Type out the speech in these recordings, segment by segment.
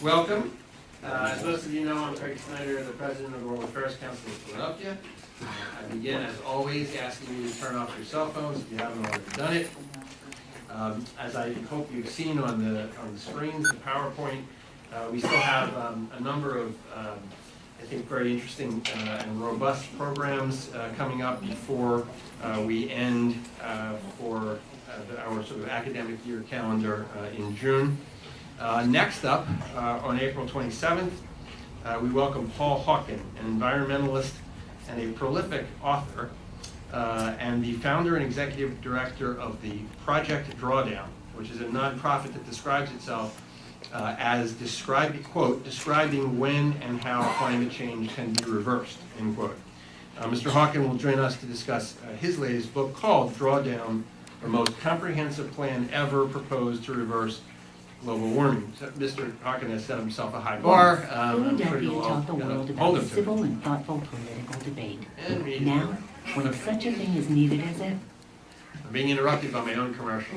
Welcome. As most of you know, I'm Craig Snyder, the President of the World Affairs Council of Philadelphia. I begin, as always, asking you to turn off your cell phones if you haven't already done it. As I hope you've seen on the screens, the PowerPoint, we still have a number of, I think, very interesting and robust programs coming up before we end for our sort of academic year calendar in June. Next up, on April 27th, we welcome Paul Hoehn, an environmentalist and a prolific author, and the founder and executive director of the Project Drawdown, which is a nonprofit that describes itself as describing when and how climate change can be reversed, end quote. Mr. Hoehn will join us to discuss his latest book called Drawdown, the most comprehensive plan ever proposed to reverse global warming. So Mr. Hoehn has set himself a high bar. Philadelphia taught the world about civil and thoughtful political debate. Now, when such a thing is needed as ever. I'm being interrupted by my own commercial.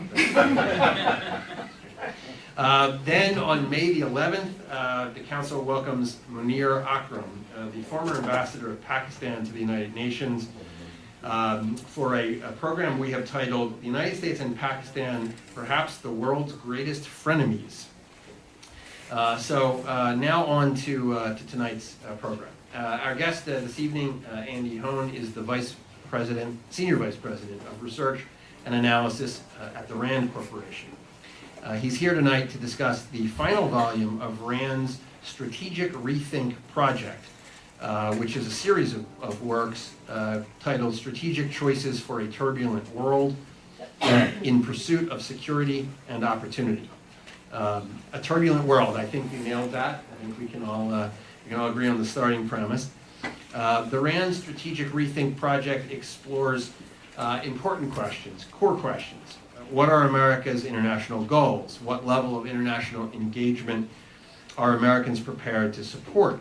Then on May the 11th, the Council welcomes Munir Akram, the former ambassador of Pakistan to the United Nations, for a program we have titled The United States and Pakistan, Perhaps the World's Greatest Frenemies. Now on to tonight's program. Our guest this evening, Andy Hoehn, is the Senior Vice President of Research and Analysis at the RAND Corporation. He's here tonight to discuss the final volume of RAND's Strategic Rethink Project, which is a series of works titled Strategic Choices for a Turbulent World in Pursuit of Security and Opportunity. A turbulent world, I think we nailed that. I think we can all agree on the starting premise. The RAND Strategic Rethink Project explores important questions, core questions. What are America's international goals? What level of international engagement are Americans prepared to support?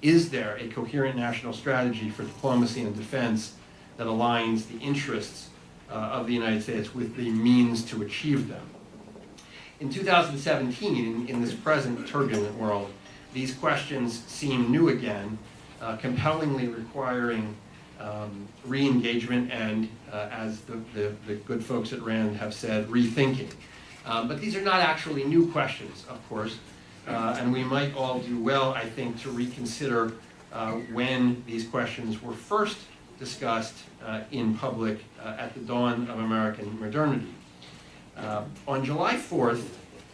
Is there a coherent national strategy for diplomacy and defense that aligns the interests of the United States with the means to achieve them? In 2017, in this present turbulent world, these questions seem new again, compellingly requiring re-engagement and, as the good folks at RAND have said, rethinking. But these are not actually new questions, of course. And we might all do well, I think, to reconsider when these questions were first discussed in public at the dawn of American modernity. On July 4th,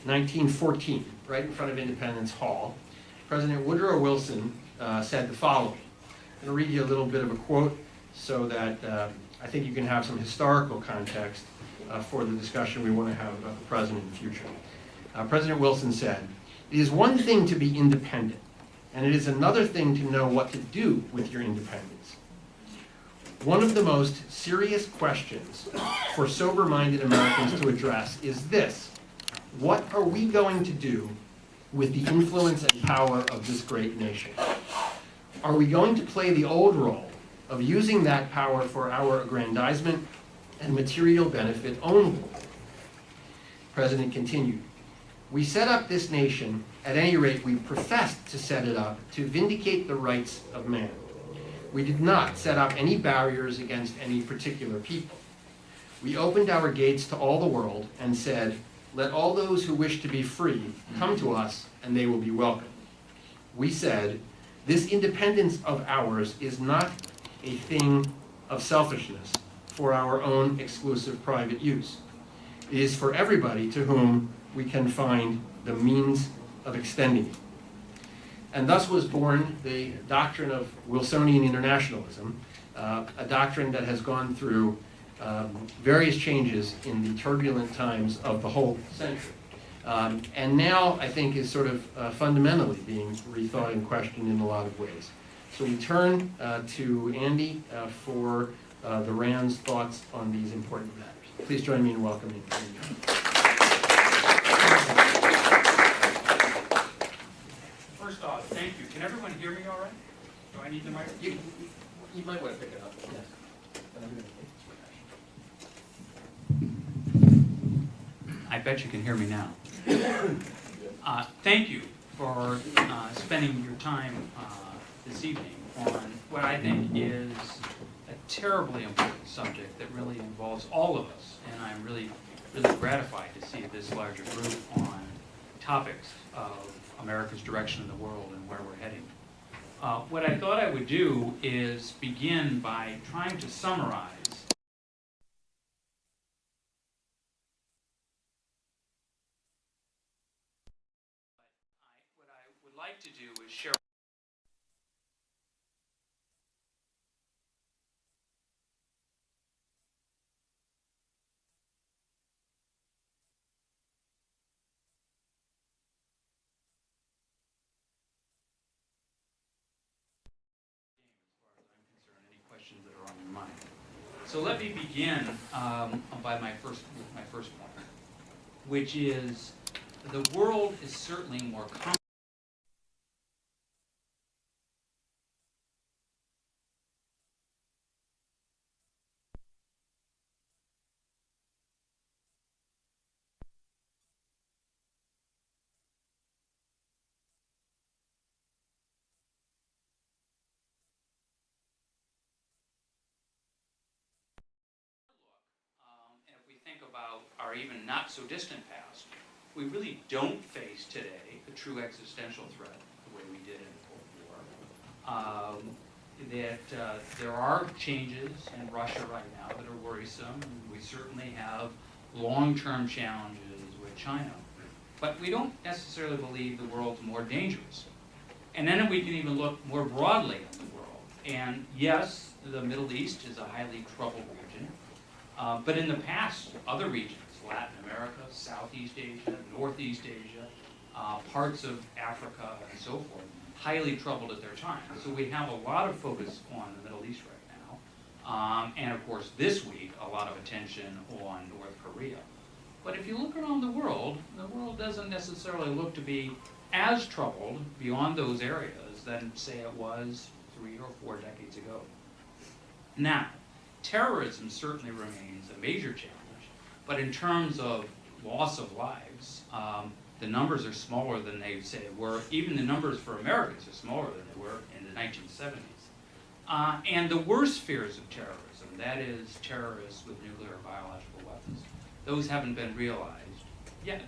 1914, right in front of Independence Hall, President Woodrow Wilson said the following. I'm going to read you a little bit of a quote so that I think you can have some historical context for the discussion we want to have about the president in the future. President Wilson said, "It is one thing to be independent, and it is another thing to know what to do with your independence. One of the most serious questions for sober-minded Americans to address is this: what are we going to do with the influence and power of this great nation? Are we going to play the old role of using that power for our aggrandizement and material benefit only?" The President continued, "We set up this nation, at any rate we professed to set it up, to vindicate the rights of man. We did not set up any barriers against any particular people. We opened our gates to all the world and said, let all those who wish to be free come to us and they will be welcome. We said, this independence of ours is not a thing of selfishness for our own exclusive private use. It is for everybody to whom we can find the means of extending it." And thus was born the doctrine of Wilsonian internationalism, a doctrine that has gone through various changes in the turbulent times of the whole century. And now, I think, is sort of fundamentally being rethought and questioned in a lot of ways. So we turn to Andy for the RAND's thoughts on these important matters. Please join me in welcoming Andy. First off, thank you. Can everyone hear me all right? Do I need the microphone? You might want to pick it up. Yes. I bet you can hear me now. Thank you for spending your time this evening on what I think is a terribly important subject that really involves all of us. And I'm really gratified to see this larger group on topics of America's direction in the world and where we're heading. What I thought I would do is begin by trying to summarize what I would like to do is share questions that are on your mind. So let me begin by my first point, which is the world is certainly more complex. And if we think about our even not so distant past, we really don't face today a true existential threat the way we did in the Cold War. There are changes in Russia right now that are worrisome. We certainly have long-term challenges with China. But we don't necessarily believe the world's more dangerous. And then we can even look more broadly at the world. And yes, the Middle East is a highly troubled region. But in the past, other regions, Latin America, Southeast Asia, Northeast Asia, parts of Africa, and so forth, highly troubled at their time. So we have a lot of focus on the Middle East right now. And of course, this week, a lot of attention on North Korea. But if you look around the world doesn't necessarily look to be as troubled beyond those areas than, say, it was 3 or 4 decades ago. Now, terrorism certainly remains a major challenge, but in terms of loss of lives, the numbers are smaller than they say were. Even the numbers for Americans are smaller than they were in the 1970s. And the worst fears of terrorism, that is terrorists with nuclear or biological weapons, those haven't been realized yet.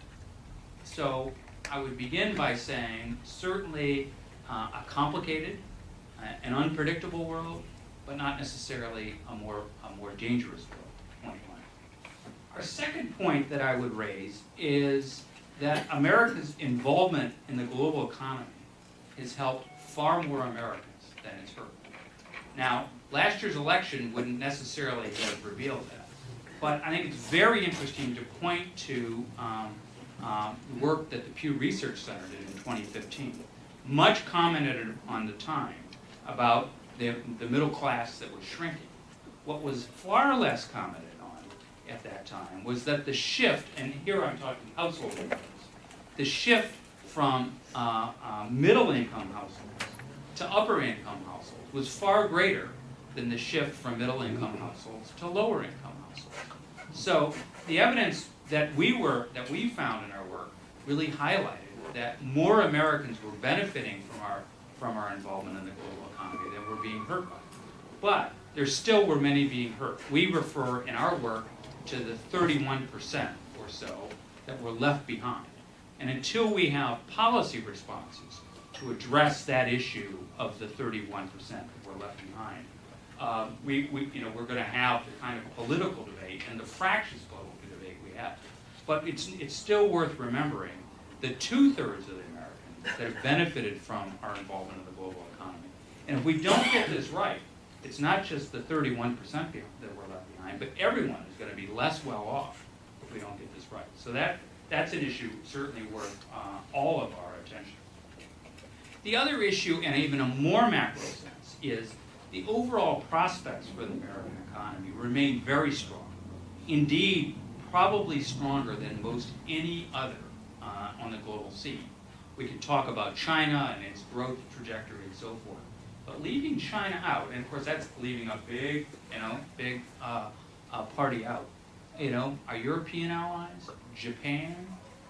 So I would begin by saying certainly a complicated, an unpredictable world, but not necessarily a more dangerous world. Point one. Our second point that I would raise is that America's involvement in the global economy has helped far more Americans than it's hurt. Now, last year's election wouldn't necessarily have revealed that, but I think it's very interesting to point to the work that the Pew Research Center did in 2015. Much commented on the time about the middle class that was shrinking. What was far less commented on at that time was that the shift, and here I'm talking household incomes, the shift from middle-income households to upper-income households was far greater than the shift from middle-income households to lower-income households. So the evidence that we found in our work really highlighted that more Americans were benefiting from our involvement in the global economy than were being hurt by it. But there still were many being hurt. We refer in our work to the 31% or so that were left behind. And until we have policy responses to address that issue of the 31% that were left behind, we're going to have the kind of political debate and the fractious political debate we have. But it's still worth remembering the 2/3 of the Americans that have benefited from our involvement in the global economy. And if we don't get this right, it's not just the 31% that we're left behind, but everyone is going to be less well off if we don't get this right. So that's an issue certainly worth all of our attention. The other issue, and even a more macro sense, is the overall prospects for the American economy remain very strong. Indeed, probably stronger than most any other on the global scene. We could talk about China and its growth trajectory and so forth. But leaving China out, and of course that's leaving a big party out. Our European allies, Japan,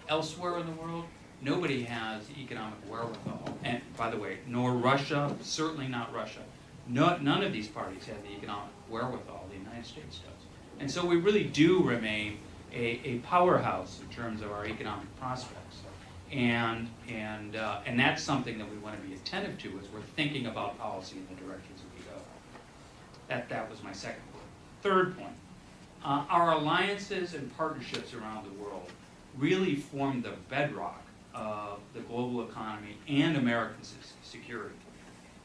elsewhere in the world, nobody has the economic wherewithal. And by the way, nor Russia, certainly not Russia. None of these parties have the economic wherewithal the United States does. And so we really do remain a powerhouse in terms of our economic prospects. And that's something that we want to be attentive to as we're thinking about policy in the directions that we go. That was my second point. Third point, our alliances and partnerships around the world really form the bedrock of the global economy and American security.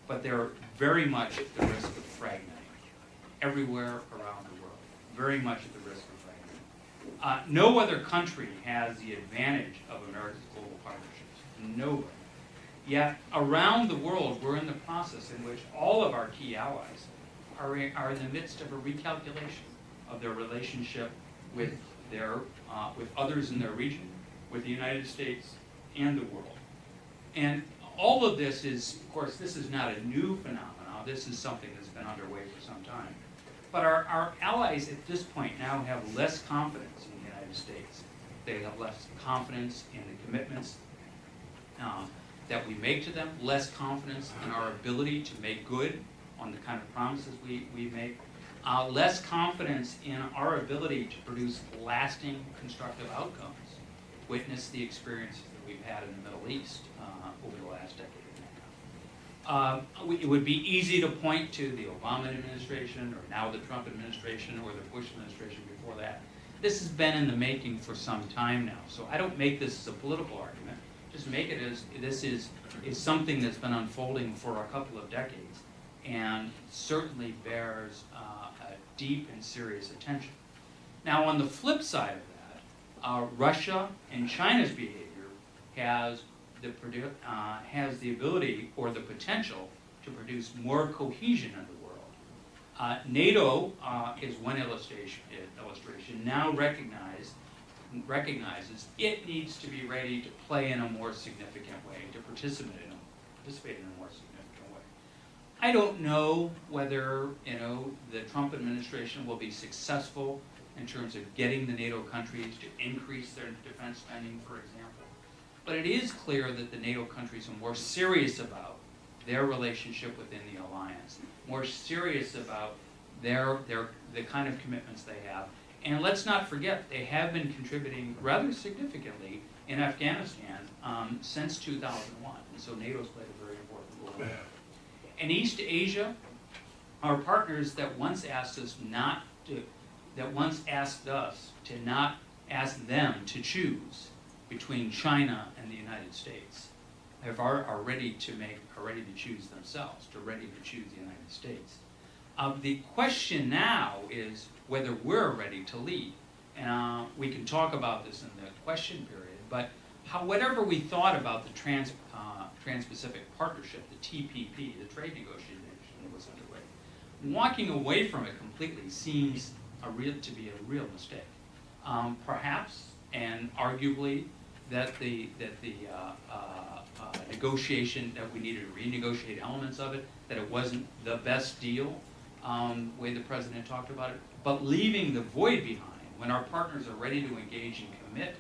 But they're very much at the risk of fragmenting everywhere around the world, very much at the risk of fragmenting. No other country has the advantage of America's global partnerships, nobody. Yet around the world, we're in the process in which all of our key allies are in the midst of a recalculation of their relationship with with others in their region, with the United States and the world. And all of this is, of course, this is not a new phenomenon. This is something that's been underway for some time. But our allies at this point now have less confidence in the United States. They have less confidence in the commitments that we make to them, less confidence in our ability to make good on the kind of promises we make, less confidence in our ability to produce lasting constructive outcomes. Witness the experiences that we've had in the Middle East over the last decade and a half. It would be easy to point to the Obama administration, or now the Trump administration, or the Bush administration before that. This has been in the making for some time now, so I don't make this as a political argument. Just make it as this is something that's been unfolding for a couple of decades, and certainly bears a deep and serious attention. Now, on the flip side of that, Russia and China's behavior has the ability or the potential to produce more cohesion in the world. NATO is one illustration now recognizes it needs to be ready to play in a more significant way, to participate in a more significant way. I don't know whether the Trump administration will be successful in terms of getting the NATO countries to increase their defense spending, for example. But it is clear that the NATO countries are more serious about their relationship within the alliance, more serious about the kind of commitments they have. And let's not forget, they have been contributing rather significantly in Afghanistan since 2001. And so NATO's played a very important role. In East Asia, our partners that once asked us to not ask them to choose between China and the United States are ready to choose themselves, ready to choose the United States. The question now is whether we're ready to lead. And we can talk about this in the question period, but whatever we thought about the Trans-Pacific Partnership, the TPP, the trade negotiation that was underway, walking away from it completely seems to be a real mistake. Perhaps, and arguably, that the negotiation, that we needed to renegotiate elements of it, that it wasn't the best deal, the way the president talked about it, but leaving the void behind when our partners are ready to engage and commit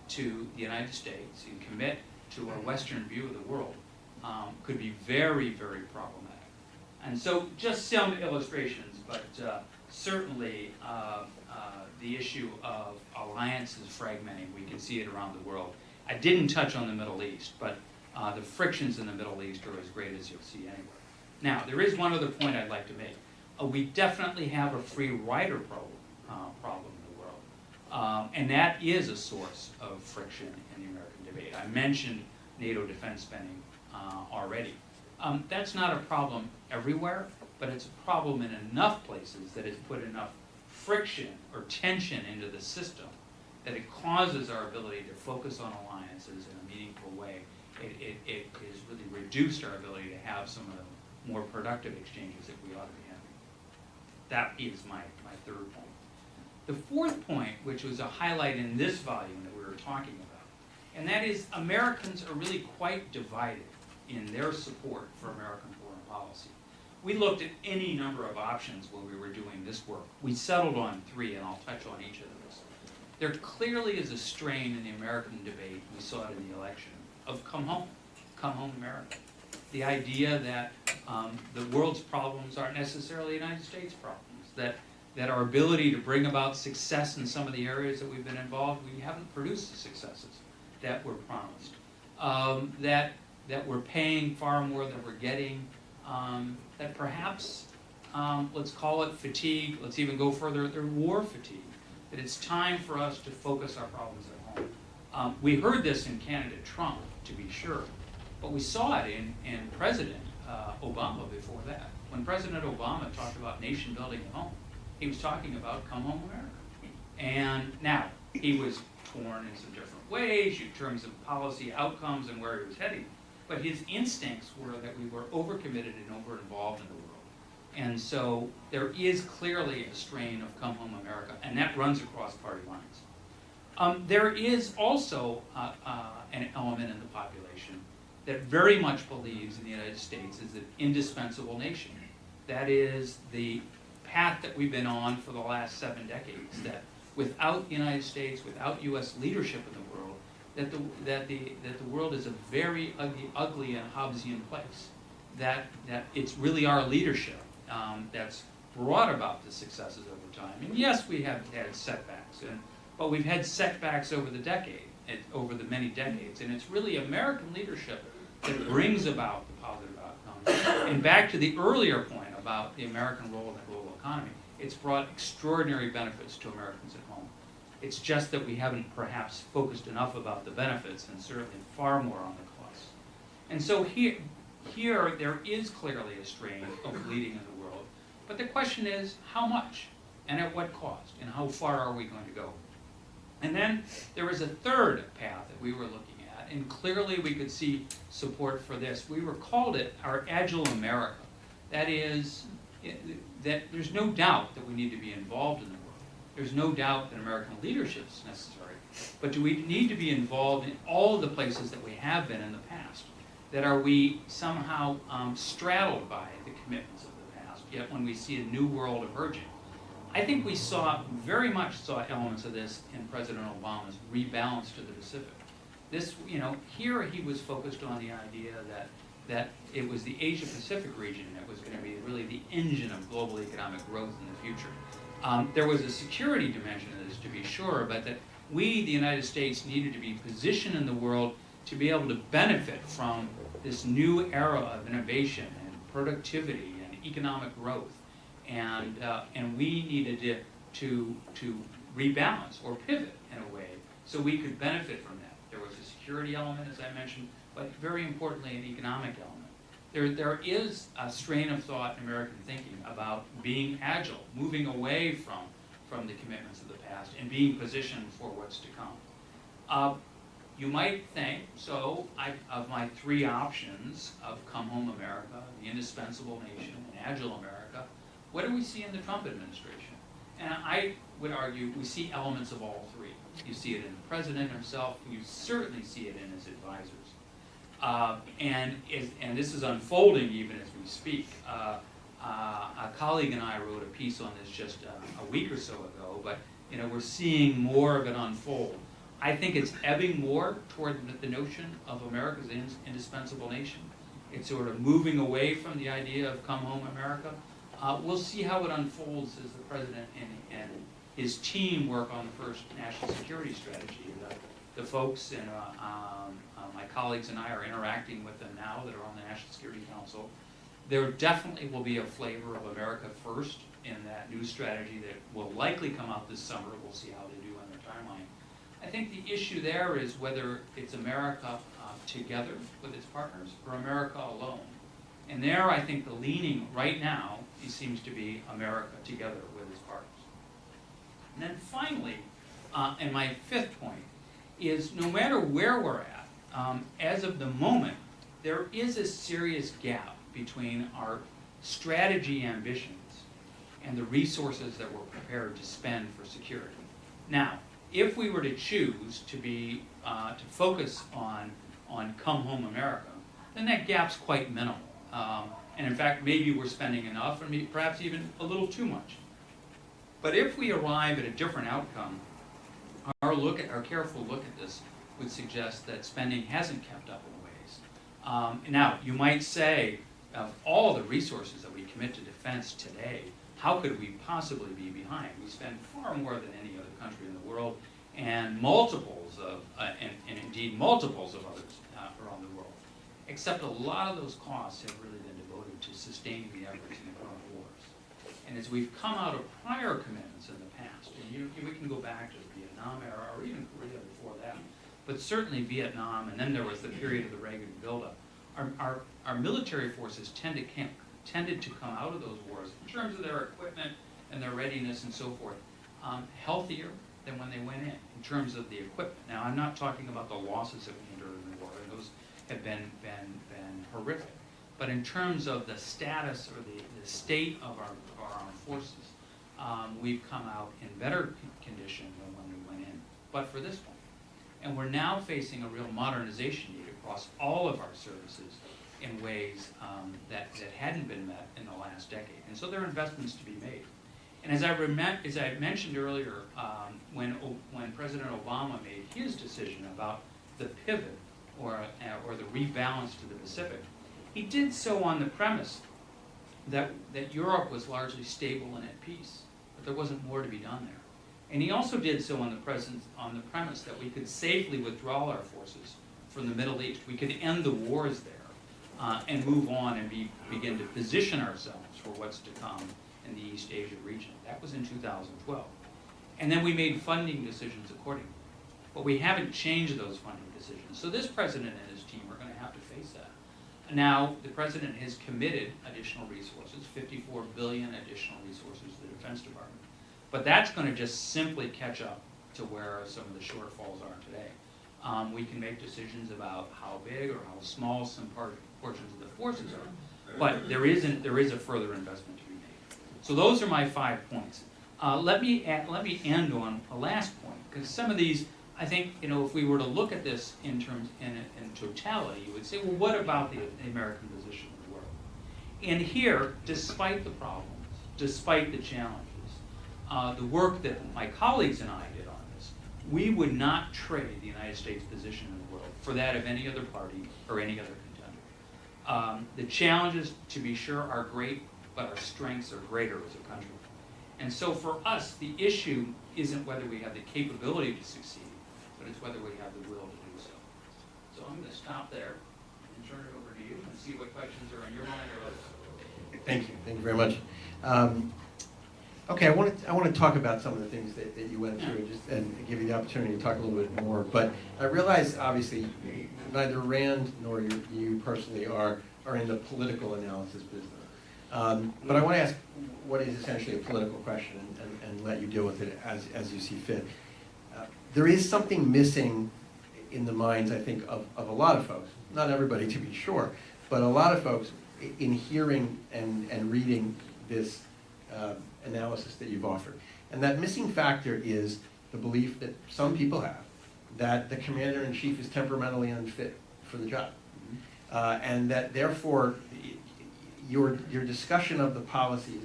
to the United States and commit to a Western view of the world could be very, very problematic. And so just some illustrations, but certainly the issue of alliances fragmenting, we can see it around the world. I didn't touch on the Middle East, but the frictions in the Middle East are as great as you'll see anywhere. Now, there is one other point I'd like to make. We definitely have a free rider problem in the world, and that is a source of friction in the American debate. I mentioned NATO defense spending already. That's not a problem everywhere, but it's a problem in enough places that it's put enough friction or tension into the system that it causes our ability to focus on alliances in a meaningful way. It has really reduced our ability to have some of the more productive exchanges that we ought to be having. That is my third point. The fourth point, which was a highlight in this volume that we were talking about, and that is Americans are really quite divided in their support for American foreign policy. We looked at any number of options when we were doing this work. We settled on three, and I'll touch on each of those. There clearly is a strain in the American debate. We saw it in the election of Come Home America. The idea that the world's problems aren't necessarily United States problems, that our ability to bring about success in some of the areas that we've been involved, we haven't produced the successes that were promised, that we're paying far more than we're getting, that perhaps, let's call it fatigue, let's even go further, they're war fatigue, that it's time for us to focus our problems at home. We heard this in candidate Trump, to be sure, but we saw it in President Obama before that. When President Obama talked about nation building at home, he was talking about Come Home America. And now, he was torn in some different ways in terms of policy outcomes and where he was heading, but his instincts were that we were overcommitted and over-involved in the world. And so there is clearly a strain of Come Home America, and that runs across party lines. There is also an element in the population that very much believes in the United States as an indispensable nation. That is the path that we've been on for the last 7 decades, that without the United States, without U.S. leadership in the world, that the world is a very ugly and Hobbesian place. That it's really our leadership that's brought about the successes over time. And yes, we have had setbacks, but we've had setbacks over the many decades, and it's really American leadership that brings about the positive outcomes. And back to the earlier point about the American role in the global economy, it's brought extraordinary benefits to Americans at home. It's just that we haven't perhaps focused enough about the benefits, and certainly far more on the costs. And so here there is clearly a strain of leading in the world, but the question is how much and at what cost, and how far are we going to go? And then there is a third path that we were looking at, and clearly we could see support for this. We called it our Agile America. That is, that there's no doubt that we need to be involved in the world. There's no doubt that American leadership is necessary. But do we need to be involved in all of the places that we have been in the past? That are we somehow straddled by the commitments of the past, yet when we see a new world emerging? I think we very much saw elements of this in President Obama's rebalance to the Pacific. This, here he was focused on the idea that it was the Asia-Pacific region that was going to be really the engine of global economic growth in the future. There was a security dimension of this, to be sure, but that we, the United States, needed to be positioned in the world to be able to benefit from this new era of innovation and productivity and economic growth. And we needed to rebalance or pivot in a way so we could benefit from that. There was a security element, as I mentioned, but very importantly, an economic element. There is a strain of thought in American thinking about being agile, moving away from the commitments of the past and being positioned for what's to come. You might think, of my 3 options of Come Home America, the indispensable nation, and Agile America, what do we see in the Trump administration? And I would argue we see elements of all 3. You see it in the president himself, you certainly see it in his advisors. And this is unfolding even as we speak. A colleague and I wrote a piece on this just a week or so ago, but we're seeing more of it unfold. I think it's ebbing more toward the notion of America's indispensable nation. It's sort of moving away from the idea of Come Home America. We'll see how it unfolds as the president and his team work on the first national security strategy. The folks and my colleagues and I are interacting with them now that are on the National Security Council. There definitely will be a flavor of America first in that new strategy that will likely come out this summer. We'll see how they do on their timeline. I think the issue there is whether it's America together with its partners or America alone. And there, I think the leaning right now seems to be America together with its partners. And then finally, and my 5th point, is no matter where we're at, as of the moment, there is a serious gap between our strategy ambitions and the resources that we're prepared to spend for security. Now, if we were to choose to focus on Come Home America, then that gap's quite minimal. And in fact, maybe we're spending enough, and perhaps even a little too much. But if we arrive at a different outcome, our careful look at this would suggest that spending hasn't kept up in ways. Now, you might say, of all the resources that we commit to defense today, how could we possibly be behind? We spend far more than any other country in the world, and multiples of, and indeed multiples of others around the world. Except a lot of those costs have really been devoted to sustaining the efforts in the current wars. And as we've come out of prior commitments in the past, and we can go back to the Vietnam era or even Korea before that, but certainly Vietnam, and then there was the period of the Reagan buildup. Our military forces tended to come out of those wars in terms of their equipment and their readiness and so forth, healthier than when they went in terms of the equipment. Now, I'm not talking about the losses that we endured in the war, and those have been horrific. But in terms of the status or the state of our armed forces, we've come out in better condition than when we went in, but for this one. And we're now facing a real modernization need across all of our services in ways that hadn't been met in the last decade. And so there are investments to be made. And as I mentioned earlier, when President Obama made his decision about the pivot or the rebalance to the Pacific, he did so on the premise that Europe was largely stable and at peace, but there wasn't more to be done there. And he also did so on the premise that we could safely withdraw our forces from the Middle East. We could end the wars there and move on and begin to position ourselves for what's to come in the East Asia region. That was in 2012. And then we made funding decisions accordingly. But we haven't changed those funding decisions. So this president and his team are going to have to face that. Now, the president has committed additional resources, $54 billion additional resources to the Defense Department. But that's going to just simply catch up to where some of the shortfalls are today. We can make decisions about how big or how small some portions of the forces are, but there is a further investment to be made. So those are my 5 points. Let me end on a last point, because some of these, I think, if we were to look at this in totality, you would say, well, what about the American position in the world? And here, despite the problems, despite the challenges, the work that my colleagues and I did on this, we would not trade the United States position in the world for that of any other party or any other contender. The challenges, to be sure, are great, but our strengths are greater as a country. And so for us, the issue isn't whether we have the capability to succeed, but it's whether we have the will to do so. So I'm going to stop there and turn it over to you and see what questions are on your mind or others. Thank you very much. Okay, I want to talk about some of the things that you went through and give you the opportunity to talk a little bit more. But I realize, obviously, neither Rand nor you personally are in the political analysis business. But I want to ask what is essentially a political question and let you deal with it as you see fit. There is something missing in the minds, I think, of a lot of folks, not everybody to be sure, but a lot of folks in hearing and reading this analysis that you've offered. And that missing factor is the belief that some people have that the commander-in-chief is temperamentally unfit for the job. And that therefore your discussion of the policies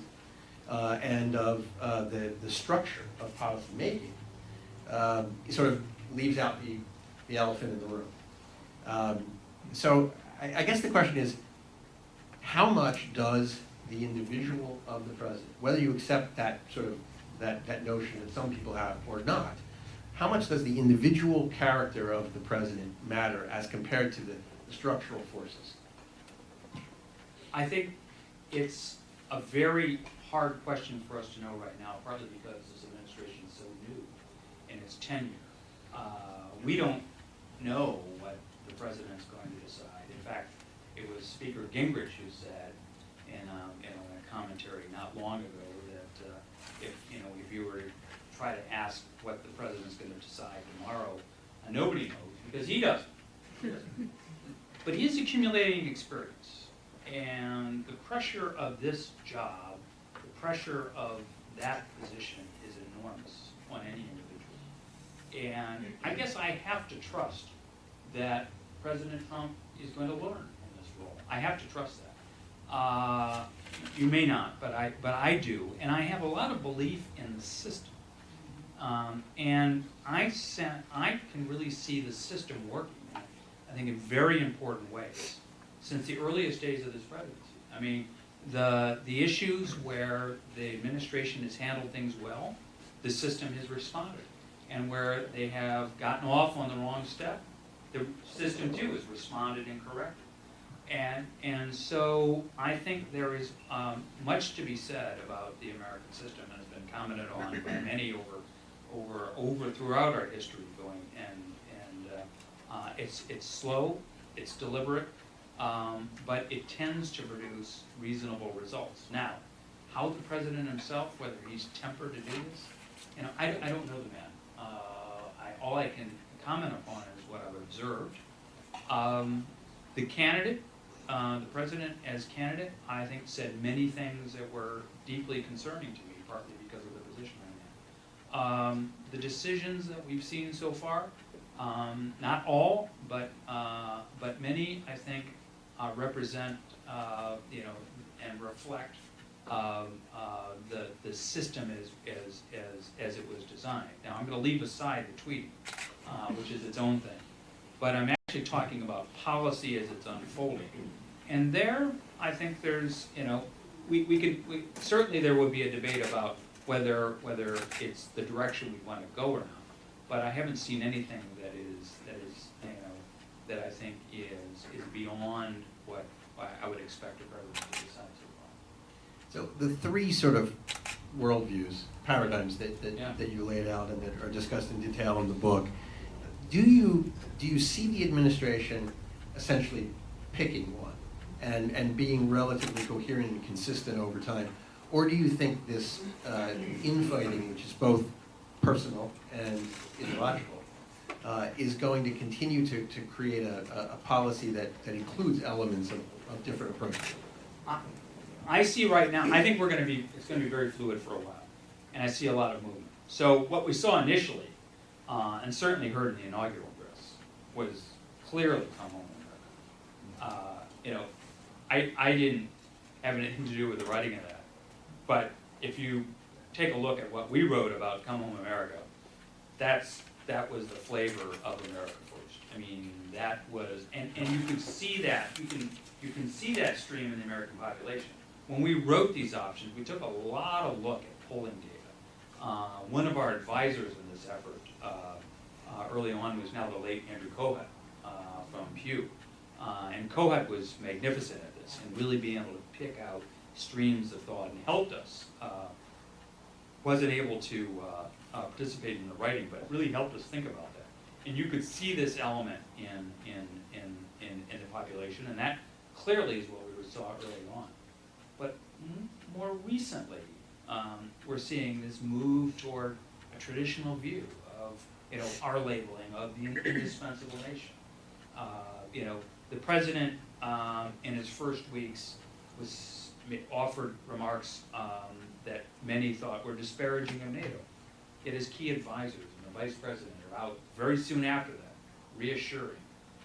and of the structure of policy making sort of leaves out the elephant in the room. So I guess the question is, how much does the individual of the president, whether you accept that sort of that notion that some people have or not, how much does the individual character of the president matter as compared to the structural forces? I think it's a very hard question for us to know right now, partly because this administration is so new in its tenure. We don't know what the president's going to decide. In fact, it was Speaker Gingrich who said in a commentary not long ago that if you were to try to ask what the president's going to decide tomorrow, nobody knows because he doesn't. But he is accumulating experience, and the pressure of this job, the pressure of that position is enormous on any individual. And I guess I have to trust that President Trump is going to learn in this role. I have to trust that. You may not, but I do, and I have a lot of belief in the system. And I can really see the system working, I think, in very important ways since the earliest days of this presidency. I mean, the issues where the administration has handled things well, the system has responded. And where they have gotten off on the wrong step, the system too has responded and corrected. And so I think there is much to be said about the American system, and has been commented on by many over throughout our history going, and it's slow, it's deliberate, but it tends to produce reasonable results. Now, how the president himself, whether he's tempered to do this, you know, I don't know the man. All I can comment upon is what I've observed. The candidate, the president as candidate, I think said many things that were deeply concerning to me, partly because of the position I'm in. The decisions that we've seen so far, not all, but many, I think, represent, you know, and reflect the system as it was designed. Now, I'm going to leave aside the tweet, which is its own thing, but I'm actually talking about policy as it's unfolding. And there, I think there's, you know, we certainly there would be a debate about whether it's the direction we want to go or not. But I haven't seen anything that is you know, that I think is beyond what I would expect a president to decide so far. So the three sort of worldviews, paradigms that Yeah. you laid out and that are discussed in detail in the book, do you see the administration essentially picking one and being relatively coherent and consistent over time? Or do you think this infighting, which is both personal and ideological, is going to continue to create a policy that includes elements of different approaches? I see right now, I think it's going to be very fluid for a while, and I see a lot of movement. So what we saw initially, and certainly heard in the inaugural address, was clearly come home America. You know, I didn't have anything to do with the writing of that, but if you take a look at what we wrote about Come Home America, that was the flavor of America First. I mean, that was, and you can see that, you can see that stream in the American population. When we wrote these options, we took a lot of look at polling data. One of our advisors in this effort early on was now the late Andrew Hoehn from Pew. And Hoehn was magnificent at this and really being able to pick out streams of thought and helped us. Wasn't able to participate in the writing, but really helped us think about that. And you could see this element in the population, and that clearly is what we saw early on. But more recently, we're seeing this move toward a traditional view of, you know, our labeling of the indispensable nation. You know, the president in his first weeks offered remarks that many thought were disparaging of NATO. Yet his key advisors and the vice president are out very soon after that, reassuring.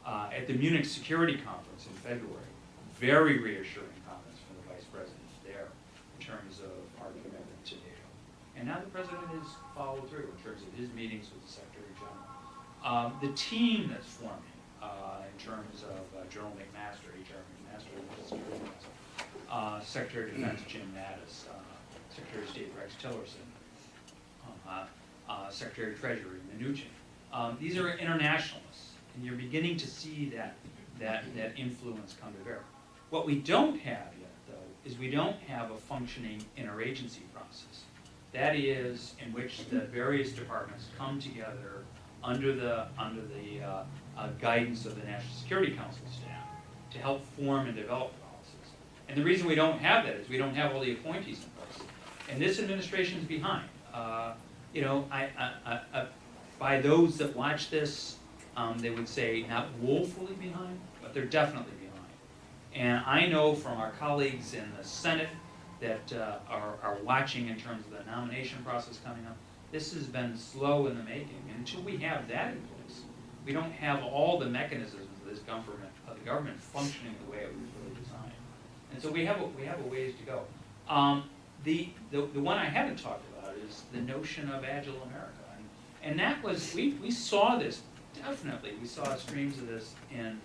At the Munich Security Conference in February, very reassuring comments from the vice president there in terms of our commitment to NATO. And now the president has followed through in terms of his meetings with the Secretary General. The team that's forming in terms of General McMaster, HR McMaster, Secretary of Defense Jim Mattis, Secretary of State Rex Tillerson, Secretary of Treasury Mnuchin. These are internationalists, and you're beginning to see that influence come to bear. What we don't have yet, though, is we don't have a functioning interagency process. That is, in which the various departments come together under the guidance of the National Security Council staff to help form and develop policies. And the reason we don't have that is we don't have all the appointees in place. And this administration is behind. You know, by those that watch this, they would say not woefully behind, but they're definitely behind. And I know from our colleagues in the Senate that are watching in terms of the nomination process coming up, this has been slow in the making. And until we have that in place, we don't have all the mechanisms of this government functioning the way it was really designed. And so we have a ways to go. The one I haven't talked about is the notion of agile America. And that was, we saw this, definitely, we saw streams of this in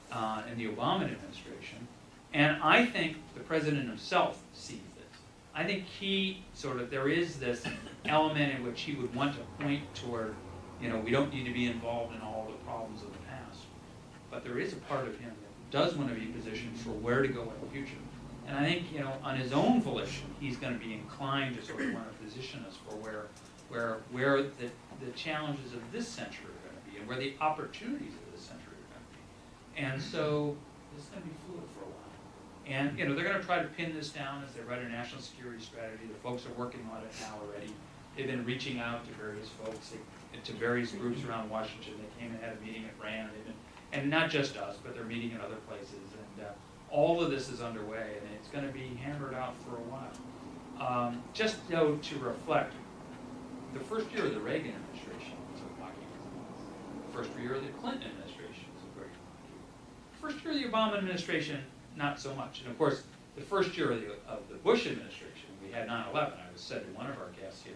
the Obama administration. And I think the president himself sees this. I think he there is this element in which he would want to point toward, we don't need to be involved in all the problems of the past. But there is a part of him that does want to be positioned for where to go in the future. And I think, on his own volition, he's going to be inclined to want to position us for where the challenges of this century are going to be and where the opportunities of this century are going to be. And so it's going to be fluid for a while. And they're going to try to pin this down as they write a national security strategy. The folks are working on it now already. They've been reaching out to various folks, to various groups around Washington. They came and had a meeting at RAND. And not just us, but they're meeting in other places. And all of this is underway, and it's going to be hammered out for a while. Just to reflect, the first year of the Reagan administration was a rocky. The first year of the Clinton administration was a very rocky. First year of the Obama administration, not so much. And of course, the first year of the Bush administration, we had 9/11. I was said to one of our guests here,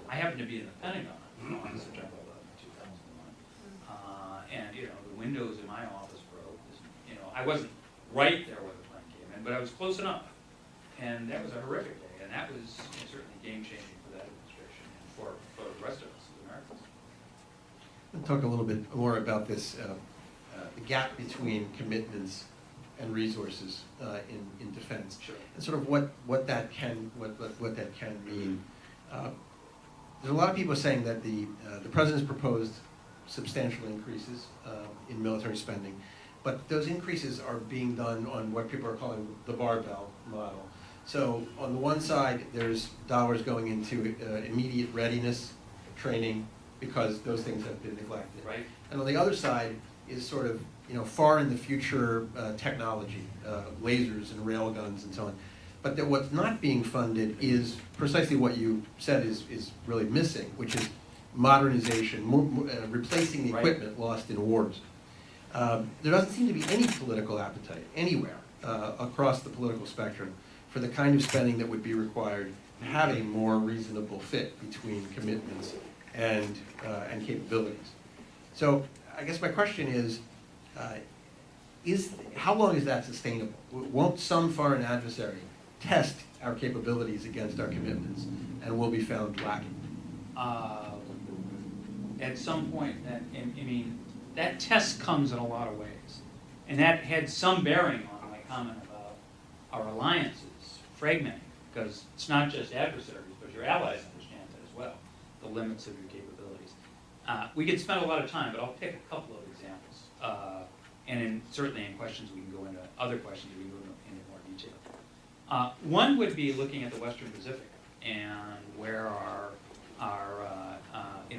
I happened to be in the Pentagon on September 11, 2001. And the windows in my office broke. I wasn't right there when the plane came in, but I was close enough. And that was a horrific day. And that was certainly game-changing for that administration and for the rest of us as Americans. Let's talk a little bit more about this, the gap between commitments and resources in defense, Sure. and sort of what that can mean. There's a lot of people saying that the president's proposed substantial increases in military spending, but those increases are being done on what people are calling the barbell model. So on the one side, there's dollars going into immediate readiness training because those things have been neglected. Right. And on the other side is sort of far in the future technology, lasers and railguns and so on. But that what's not being funded is precisely what you said is really missing, which is modernization, replacing the equipment lost in wars. There doesn't seem to be any political appetite anywhere across the political spectrum for the kind of spending that would be required to have a more reasonable fit between commitments and capabilities. So I guess my question is how long is that sustainable? Won't some foreign adversary test our capabilities against our commitments and will be found lacking? At some point, that test comes in a lot of ways. And that had some bearing on my comment about our alliances fragmenting, because it's not just adversaries, but your allies understand that as well, the limits of your capabilities. We could spend a lot of time, but I'll pick a couple of examples. And certainly in questions we can go into, other questions we can go into more detail. One would be looking at the Western Pacific and where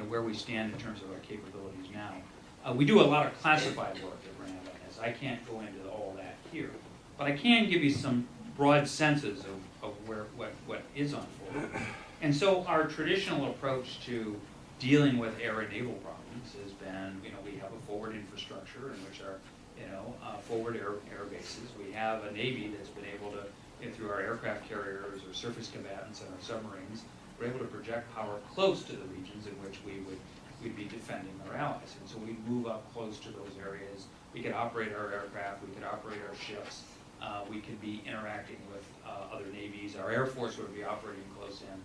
where we stand in terms of our capabilities now. We do a lot of classified work at RAND on this. I can't go into all that here, but I can give you some broad senses of what is unfolding. And so our traditional approach to dealing with air and naval problems has been, we have a forward infrastructure in which are, forward air bases. We have a Navy that's been able to, through our aircraft carriers or surface combatants and our submarines, we're able to project power close to the regions in which we'd be defending our allies. And so we move up close to those areas. We could operate our aircraft, we could operate our ships, we could be interacting with other navies. Our Air Force would be operating close in.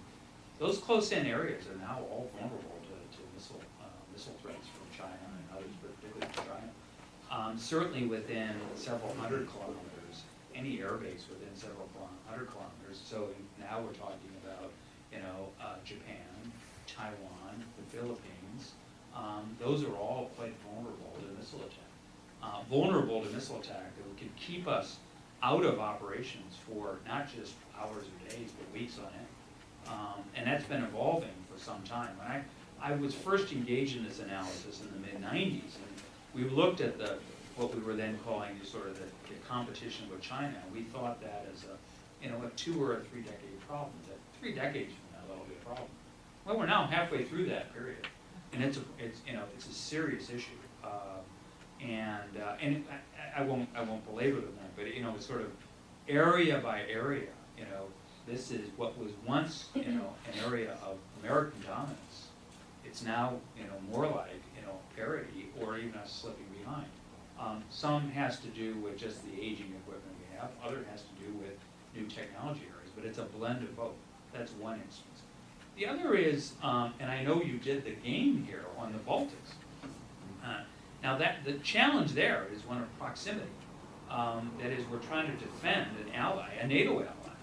Those close-in areas are now all vulnerable to missile threats from China and others, but particularly from China. Certainly within several hundred kilometers, any air base within several hundred kilometers. So now we're talking about, Japan, Taiwan, the Philippines. Those are all quite vulnerable to missile attack. Vulnerable to missile attack that could keep us out of operations for not just hours or days, but weeks on end. And that's been evolving for some time. When I was first engaged in this analysis in the mid-90s, and we looked at what we were then calling the competition with China. We thought that as a 2 or 3 decade problem. That 3 decades from now that'll be a problem. Well, we're now halfway through that period, and it's a serious issue. And I won't belabor the point, but it's sort of area by area. This is what was once an area of American dominance It's now, more like, parity or even us slipping behind. Some has to do with just the aging equipment we have, other has to do with new technology areas, but it's a blend of both. That's one instance. The other is, and I know you did the game here on the Baltics. Now the challenge there is one of proximity. That is, we're trying to defend an ally, a NATO ally,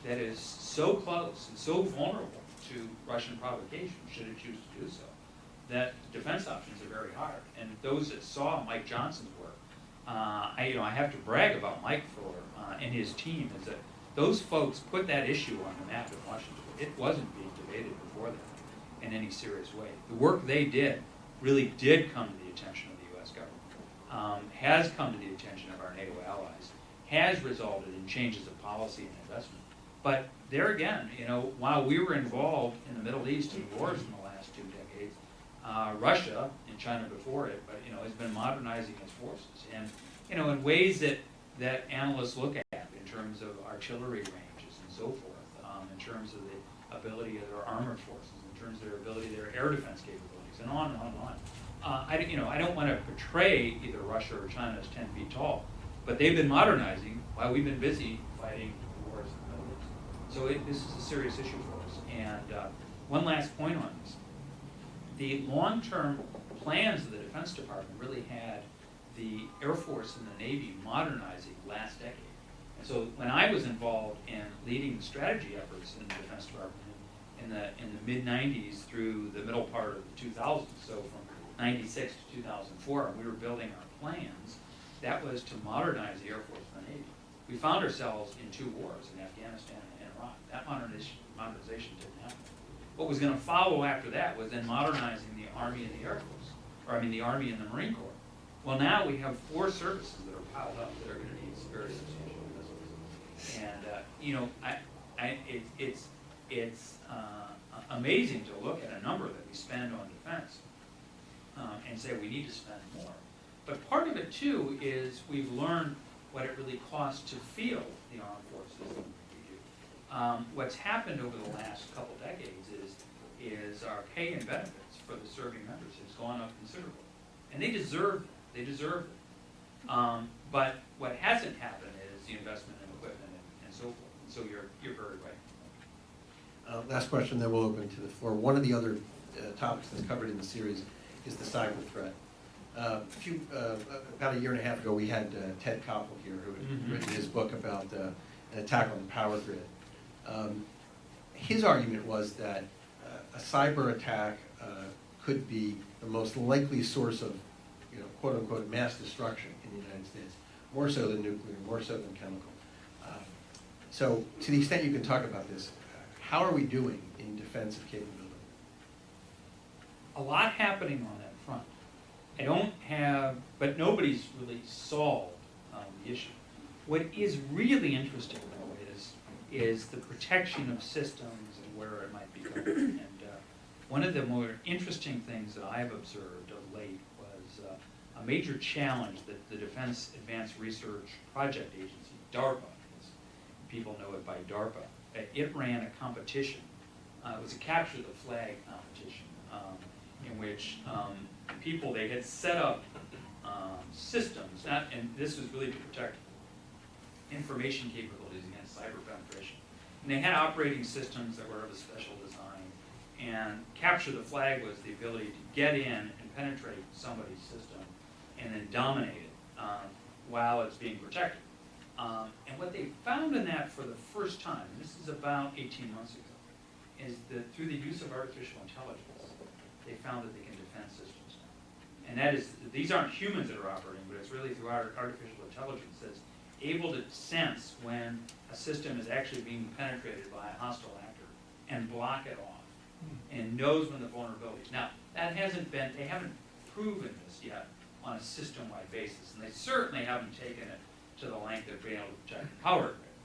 that is so close and so vulnerable to Russian provocation, should it choose to do so, that defense options are very hard. And those that saw Mike Johnson's work, I have to brag about Mike for and his team, is that those folks put that issue on the map in Washington. It wasn't being debated before that in any serious way. The work they did really did come to the attention of the U.S. government, has come to the attention of our NATO allies, has resulted in changes of policy and investment. But there again, while we were involved in the Middle East in wars in the last 2 decades, Russia, and China before it, but has been modernizing its forces, and in ways that analysts look at in terms of artillery ranges and so forth, in terms of the ability of their armored forces, in terms of their ability, their air defense capabilities, and on and on and on. I don't want to portray either Russia or China as 10 feet tall, but they've been modernizing while we've been busy fighting wars in the Middle East. So this is a serious issue for us. And one last point on this. The long-term plans of the Defense Department really had the Air Force and the Navy modernizing last decade. And so when I was involved in leading the strategy efforts in the Defense Department in the mid-90s through the middle part of the 2000s, so from 96 to 2004, and we were building our plans, that was to modernize the Air Force and the Navy. We found ourselves in 2 wars, in Afghanistan and Iraq. That modernization didn't happen. What was going to follow after that was then modernizing the Army and the Air Force, the Army and the Marine Corps. Well, now we have 4 services that are piled up that are going to need very substantial investments. And it's amazing to look at a number that we spend on defense and say we need to spend more. But part of it too is we've learned what it really costs to field the armed forces that we do. What's happened over the last couple decades is our pay and benefits for the serving members has gone up considerably, and they deserve it. They deserve it. But what hasn't happened is the investment in equipment and so forth. And so you're very right. Last question, then we'll open to the floor. One of the other topics that's covered in the series is the cyber threat. About a year and a half ago, we had Ted Koppel here, who had written his book about an attack on the power grid. His argument was that a cyber attack could be the most likely source of, quote unquote, mass destruction in the United States, more so than nuclear, more so than chemical. So, to the extent you can talk about this, how are we doing in defensive capability? A lot happening on that front. I don't have, but nobody's really solved the issue. What is really interesting, though, is the protection of systems and where it might be going. And one of the more interesting things that I've observed of late was a major challenge that the Defense Advanced Research Project Agency, DARPA, as people know it by DARPA, it ran a competition. It was a capture the flag competition in which they had set up systems, and this was really to protect information capabilities against cyber penetration. And they had operating systems that were of a special design, and capture the flag was the ability to get in and penetrate somebody's system and then dominate it while it's being protected. And what they found in that for the first time, and this is about 18 months ago, is that through the use of artificial intelligence, they found that they can defend systems now. And that is, these aren't humans that are operating, but it's really through artificial intelligence that's able to sense when a system is actually being penetrated by a hostile actor and block it off, and knows when the vulnerabilities. Now, that hasn't been, they haven't proven this yet on a system-wide basis, and they certainly haven't taken it to the length of being able to protect the power grid.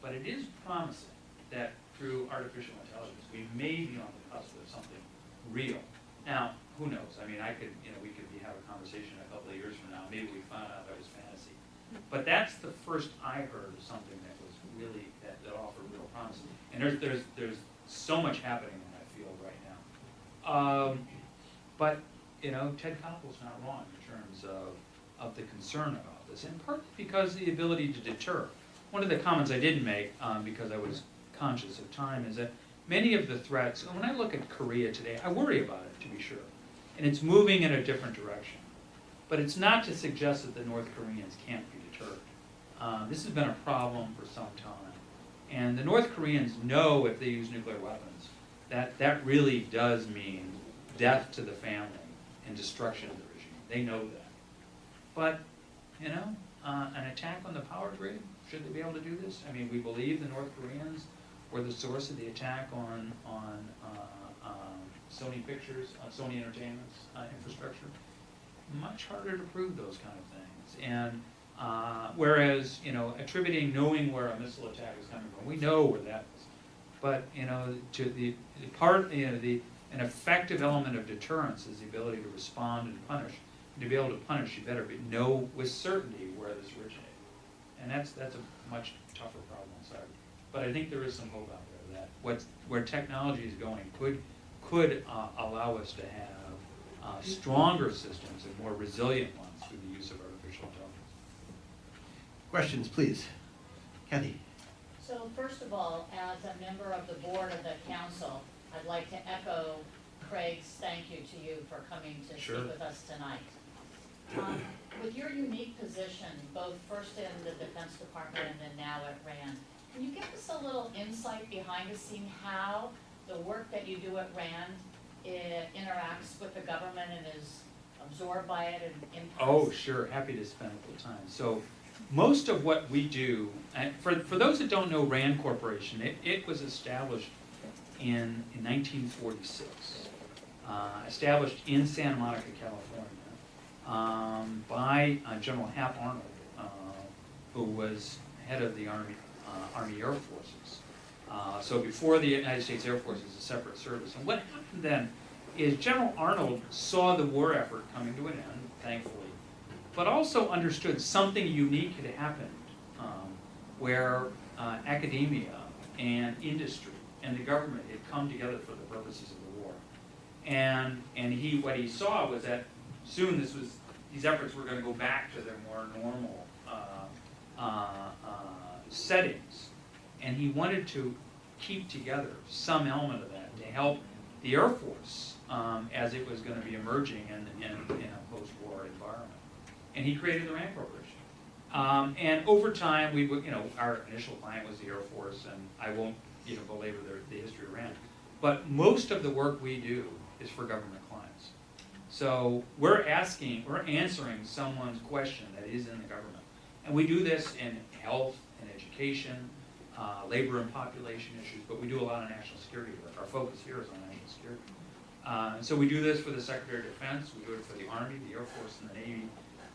But it is promising that through artificial intelligence, we may be on the cusp of something real. Now, who knows? I mean, we could have a conversation a couple of years from now. Maybe we found out that was fantasy. But that's the first I heard of something that was really, that offered real promise. And there's so much happening in that field right now. But, Ted Koppel's not wrong in terms of the concern about this, and partly because the ability to deter. One of the comments I didn't make, because I was conscious of time, is that many of the threats, when I look at Korea today, I worry about it, to be sure. And it's moving in a different direction. But it's not to suggest that the North Koreans can't be deterred. This has been a problem for some time. And the North Koreans know if they use nuclear weapons, that really does mean death to the family and destruction of the regime. They know that. But, an attack on the power grid, should they be able to do this? I mean, we believe the North Koreans were the source of the attack on Sony Pictures, Sony Entertainment's infrastructure. Much harder to prove those kind of things. And whereas, attributing, knowing where a missile attack is coming from, we know where that is. But, to an effective element of deterrence is the ability to respond and punish. And to be able to punish, you better know with certainty where this originated. And that's a much tougher problem. Sorry. But I think there is some hope out there that where technology is going could allow us to have stronger systems and more resilient ones through the use of artificial intelligence. Questions, please. Kathy. So first of all, as a member of the board of the council, I'd like to echo Craig's thank you to you for coming to Sure. speak with us tonight. With your unique position, both first in the Defense Department and then now at RAND, can you give us a little insight behind the scene how the work that you do at RAND interacts with the government and is absorbed by it and impacts? Oh, sure. Happy to spend a little time. So most of what we do, and for those that don't know RAND Corporation, it was established in 1946. Established in Santa Monica, California, by General Hap Arnold, who was head of the Army Air Forces. So before the United States Air Force is a separate service. And what happened then is General Arnold saw the war effort coming to an end, thankfully, but also understood something unique had happened, where academia and industry and the government had come together for the purposes of the war. And what he saw was that soon these efforts were going to go back to their more normal settings, and he wanted to keep together some element of that to help the Air Force as it was going to be emerging in a post-war environment. And he created the RAND Corporation. And over time, we would, our initial client was the Air Force, and I won't belabor the history of RAND. But most of the work we do is for government clients. So we're answering someone's question that is in the government. And we do this in health and education, labor and population issues, but we do a lot of national security work. Our focus here is on national security. So we do this for the Secretary of Defense, we do it for the Army, the Air Force, and the Navy.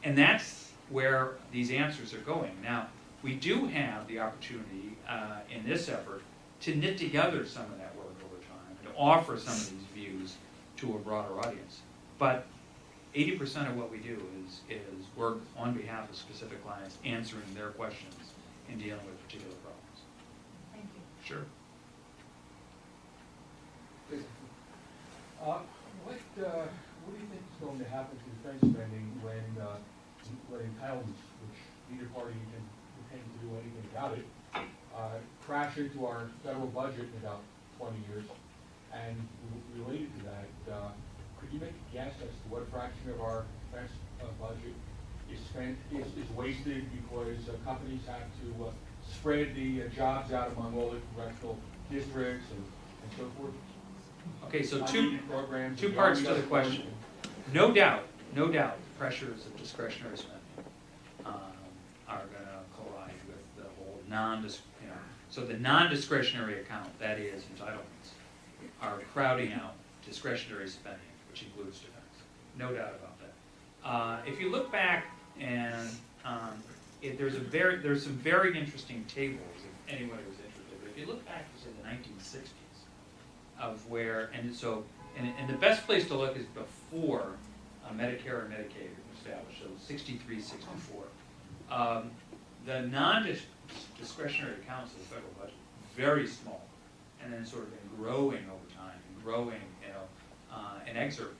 And that's where these answers are going. Now, we do have the opportunity in this effort to knit together some of that work over time, to offer some of these views to a broader audience. But 80% of what we do is work on behalf of specific clients, answering their questions and dealing with particular problems. Thank you. Sure. What do you think is going to happen to defense spending when entitlements, which neither party can pretend to do anything about it, crash into our federal budget in about 20 years? And related to that, could you make a guess as to what fraction of our defense budget is wasted because companies have to spread the jobs out among all the congressional districts and so forth? Okay, so programs, two parts to the question. No doubt, the pressures of discretionary spending are going to collide with the whole so the non-discretionary account, that is entitlements, are crowding out discretionary spending, which includes defense. No doubt about that. If you look back, and there's some very interesting tables if anyone was interested. But if you look back to say the 1960s, of where and the best place to look is before Medicare and Medicaid were established, so 63, 64. The non-discretionary accounts of the federal budget very small, and then sort of been growing over time, and growing inexorable.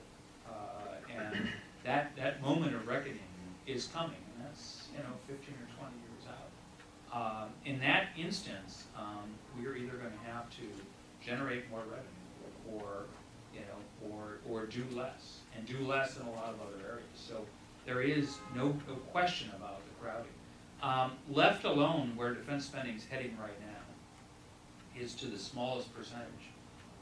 And that moment of reckoning is coming, and that's 15 or 20 years out. In that instance, we are either going to have to generate more revenue, or do less, and do less in a lot of other areas. So there is no question about the crowding. Left alone, where defense spending is heading right now is to the smallest percentage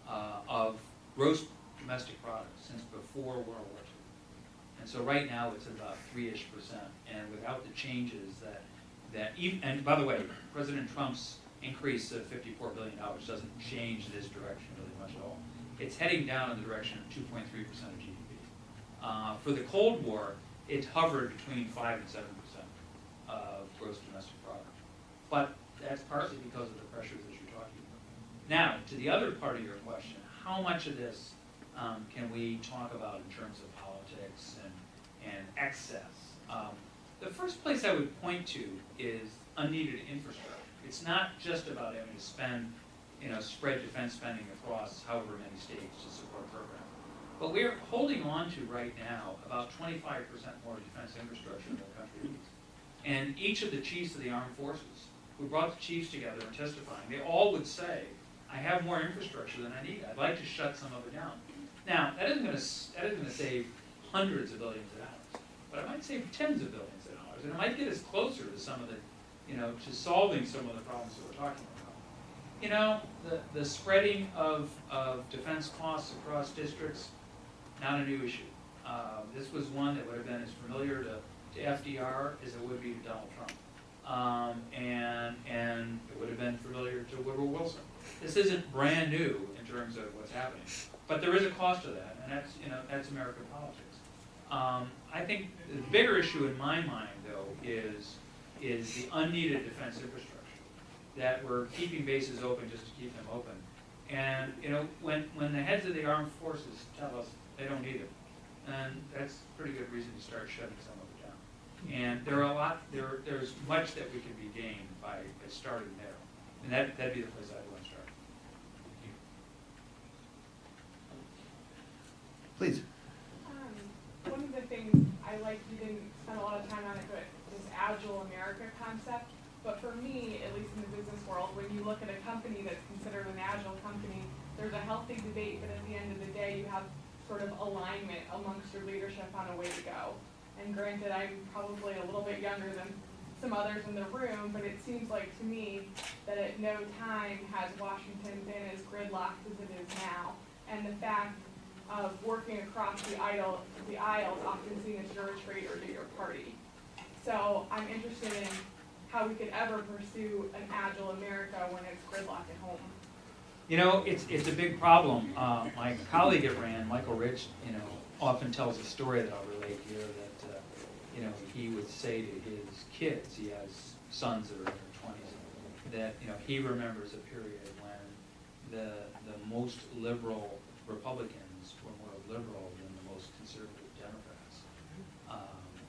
of gross domestic product since before World War II. And so right now it's about 3-ish%, and without the changes and by the way, President Trump's increase of $54 billion doesn't change this direction really much at all. It's heading down in the direction of 2.3% of GDP. For the Cold War, it hovered between 5 and 7% of gross domestic product. But that's partly because of the pressures that you're talking about. Now, to the other part of your question, how much of this can we talk about in terms of politics and excess? The first place I would point to is unneeded infrastructure. It's not just about having to spend, spread defense spending across however many states to support programs. But we're holding on to right now about 25% more defense infrastructure than the country needs. And each of the chiefs of the armed forces who brought the chiefs together and testifying, they all would say, I have more infrastructure than I need. I'd like to shut some of it down. Now, that isn't going to save hundreds of billions of dollars, but it might save tens of billions of dollars, and it might get us closer to some of the, to solving some of the problems that we're talking about. The spreading of defense costs across districts, not a new issue. This was one that would have been as familiar to FDR as it would be to Donald Trump, and it would have been familiar to Woodrow Wilson. This isn't brand new in terms of what's happening, but there is a cost to that, and that's American politics. I think the bigger issue in my mind, though, is the unneeded defense infrastructure, that we're keeping bases open just to keep them open. And when the heads of the armed forces tell us they don't need it, and that's a pretty good reason to start shutting some of it down. And there's much that we can be gained by starting there, and that'd be the place I'd want to start. Please. One of the things I like, you didn't spend a lot of time on it, but this Agile America concept. But for me, at least in the business world, when you look at a company that's considered an Agile company, there's a healthy debate, but at the end of the day, you have sort of alignment amongst your leadership on a way to go. And granted, I'm probably a little bit younger than some others in the room, but it seems like to me that at no time has Washington been as gridlocked as it is now. And the fact of working across the aisle is often seen as you're a traitor to your party. So I'm interested in how we could ever pursue an Agile America when it's gridlock at home. It's a big problem. My colleague at RAND, Michael Rich, often tells a story that I'll relate here that, he would say to his kids, he has sons that are in their 20s, that, he remembers a period when the most liberal Republicans were more liberal than the most conservative Democrats.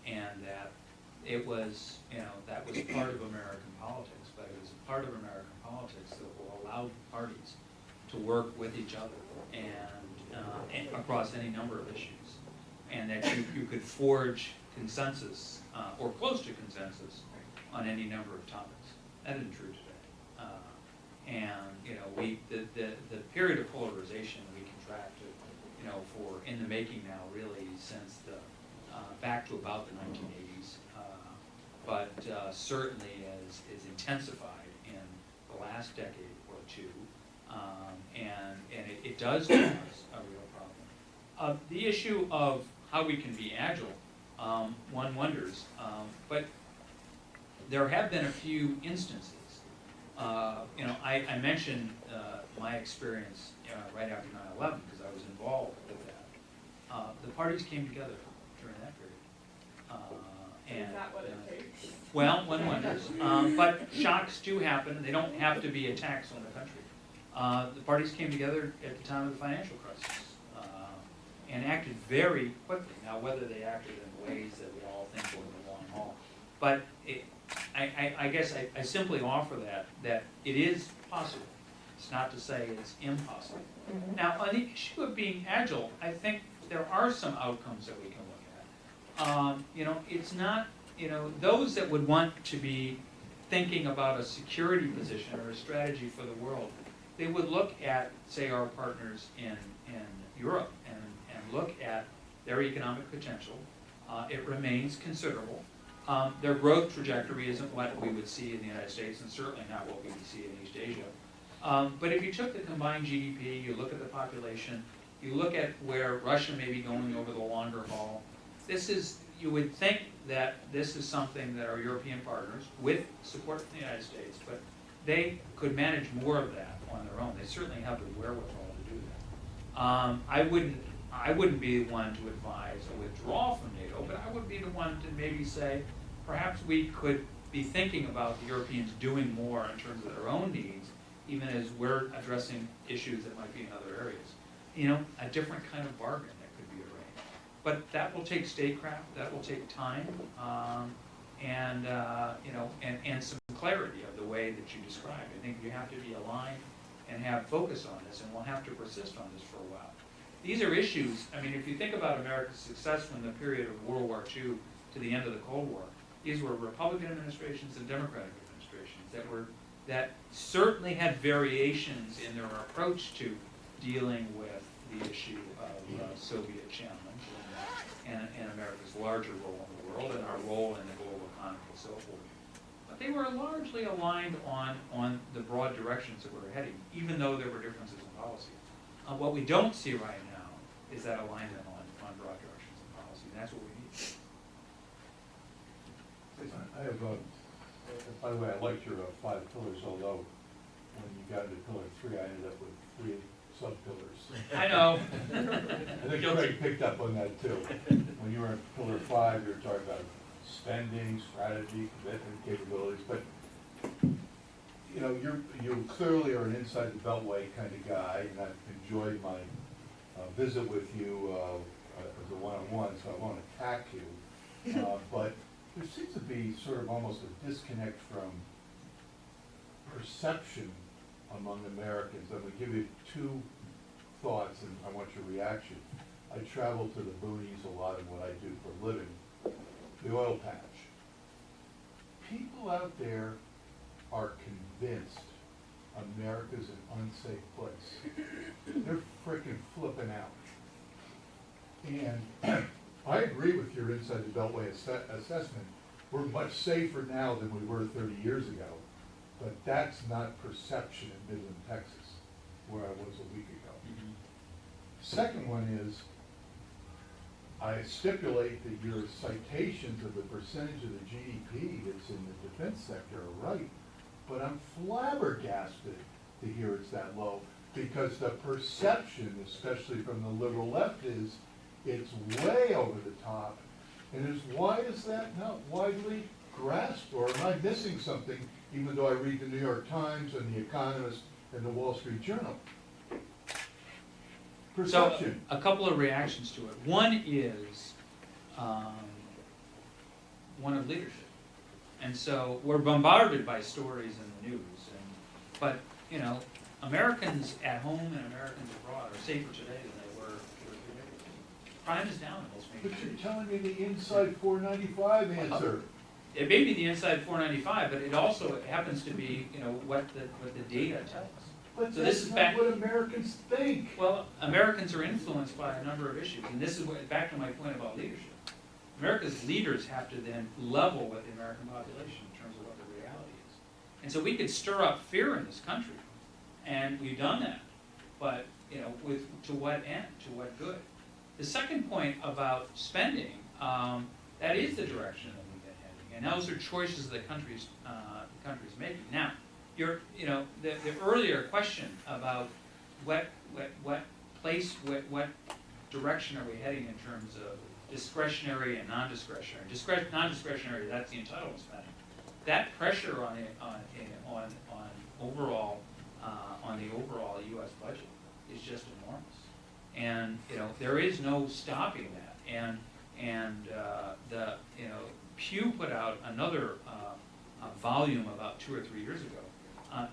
And that it was, that was part of American politics, but it was a part of American politics that will allow parties to work with each other and across any number of issues, and that you could forge consensus or close to consensus on any number of topics. That isn't true today. The period of polarization we contracted, for in the making now, really since the back to about the 1980s, but certainly is intensified in the last decade or two, and it does cause a real problem. The issue of how we can be agile, one wonders, but there have been a few instances. I mentioned my experience right after 9/11 because I was involved with that. The parties came together during that period. Is that what it takes? Well, one wonders. But shocks do happen. They don't have to be attacks on the country. The parties came together at the time of the financial crisis and acted very quickly. Now, whether they acted in ways that we all think were the long haul, but I guess I simply offer that it is possible It's not to say it's impossible. Now, on the issue of being agile, I think there are some outcomes that we can look at. It's not, those that would want to be thinking about a security position or a strategy for the world, they would look at, say, our partners in Europe and look at their economic potential. It remains considerable. Their growth trajectory isn't what we would see in the United States, and certainly not what we would see in East Asia. But if you took the combined GDP, you look at the population, you look at where Russia may be going over the longer haul, you would think that this is something that our European partners, with support from the United States, but they could manage more of that on their own. They certainly have the wherewithal to do that. I wouldn't be the one to advise a withdrawal from NATO, but I would be the one to maybe say, perhaps we could be thinking about the Europeans doing more in terms of their own needs, even as we're addressing issues that might be in other areas. A different kind of bargain that could be arranged. But that will take statecraft, that will take time, and some clarity of the way that you described. I think you have to be aligned and have focus on this, and we'll have to persist on this for a while. These are issues, if you think about America's success from the period of World War II to the end of the Cold War, these were Republican administrations and Democratic administrations that certainly had variations in their approach to dealing with the issue of Soviet challenge and America's larger role in the world and our role in the global economy and so forth. But they were largely aligned on the broad directions that we were heading, even though there were differences in policy. What we don't see right now is that alignment on broad directions in policy, and that's what we need. I have, by the way, I liked your 5 pillars, although when you got into pillar 3, I ended up with 3 sub-pillars. I know. I think Craig picked up on that too. When you were in pillar 5, you were talking about spending, strategy, commitment, capabilities, but you clearly are an inside the beltway kind of guy, and I've enjoyed my visit with you as a one-on-one, so I won't attack you. But there seems to be sort of almost a disconnect from perception among Americans. I'm going to give you 2 thoughts, and I want your reaction. I travel to the boonies a lot in what I do for a living, the oil patch. People out there are convinced America's an unsafe place. They're freaking flipping out. And I agree with your inside the beltway assessment. We're much safer now than we were 30 years ago, but that's not perception in Midland, Texas, where I was a week ago. Second one is, I stipulate that your citations of the percentage of the GDP that's in the defense sector are right, but I'm flabbergasted to hear it's that low, because the perception, especially from the liberal left, is it's way over the top. And why is that not widely grasped, or am I missing something, even though I read the New York Times and the Economist and the Wall Street Journal? Perception. So, a couple of reactions to it. One is one of leadership. And so we're bombarded by stories in the news. But, Americans at home and Americans abroad are safer today than they were 2 or 3 years ago. Crime is down in most major But cities. you're telling me the inside 495 answer. It may be the inside 495, but it also happens to be, what the data tells us. But So that's this is not back. what Americans think. Well, Americans are influenced by a number of issues, and this is back to my point about leadership. America's leaders have to then level with the American population in terms of what the reality is. And so we could stir up fear in this country, and we've done that. But, to what end? To what good? The second point about spending, that is the direction that we've been heading, and those are choices the country's making. Now, the earlier question about what direction are we heading in terms of discretionary and non-discretionary. Non-discretionary, that's the entitlement spending. That pressure on the overall U.S. budget is just enormous, and there is no stopping that. And Pew put out another volume about 2 or 3 years ago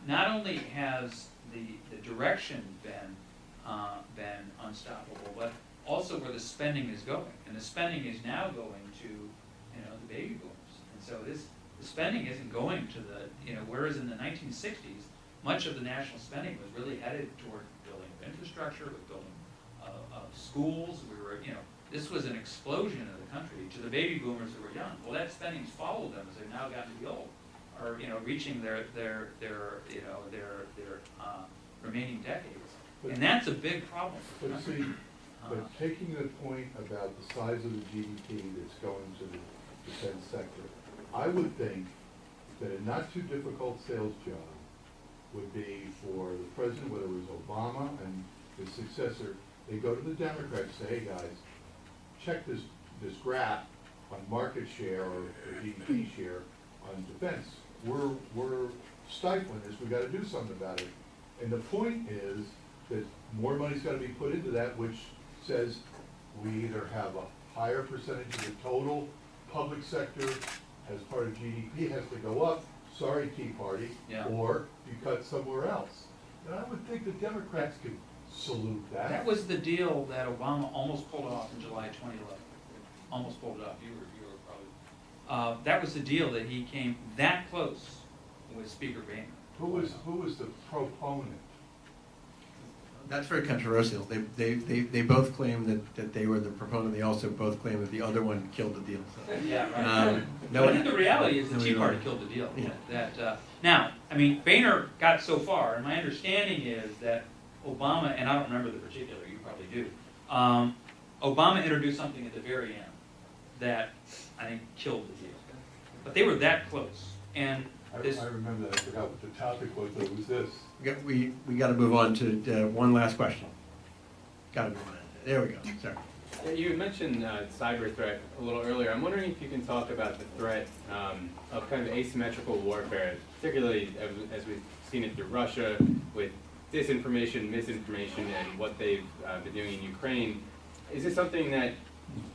not only has the direction been unstoppable, but also where the spending is going. And the spending is now going to, the baby boomers. And so the spending isn't going to whereas in the 1960s, much of the national spending was really headed toward building of infrastructure, with building of schools. This was an explosion of the country to the baby boomers who were young. Well, that spending's followed them as they've now gotten to be old, or reaching their remaining decades, and that's a big problem for the But country. see, but taking the point about the size of the GDP that's going to the defense sector, I would think that a not too difficult sales job would be for the president, whether it was Obama and his successor, they go to the Democrats and say, hey guys, check this graph on market share or GDP share on defense. We're stifling this, we gotta do something about it. And the point is that more money's gotta be put into that, which says we either have a higher percentage of the total public sector as part of GDP has to go up, sorry Tea Party, Yeah. or you cut somewhere else. And I would think the Democrats could salute that. That was the deal that Obama almost pulled off in July 2011. Almost pulled it off. You were probably. That was the deal that he came that close with Speaker Boehner. Who was the proponent? That's very controversial. They both claim that they were the proponent. They also both claim that the other one killed the deal. So. Yeah, right. No, I think the reality is the Tea Party killed the deal. Yeah. Now, Boehner got so far, and my understanding is that Obama, and I don't remember the particular, you probably do, Obama introduced something at the very end that I think killed the deal. But they were that close. And this, I remember that. I forgot what the topic was, but it was this. we got to move on to one last question. Got to move on. There we go. Sorry. You had mentioned cyber threat a little earlier. I'm wondering if you can talk about the threat of kind of asymmetrical warfare, particularly as we've seen it through Russia with disinformation, misinformation, and what they've been doing in Ukraine. Is this something that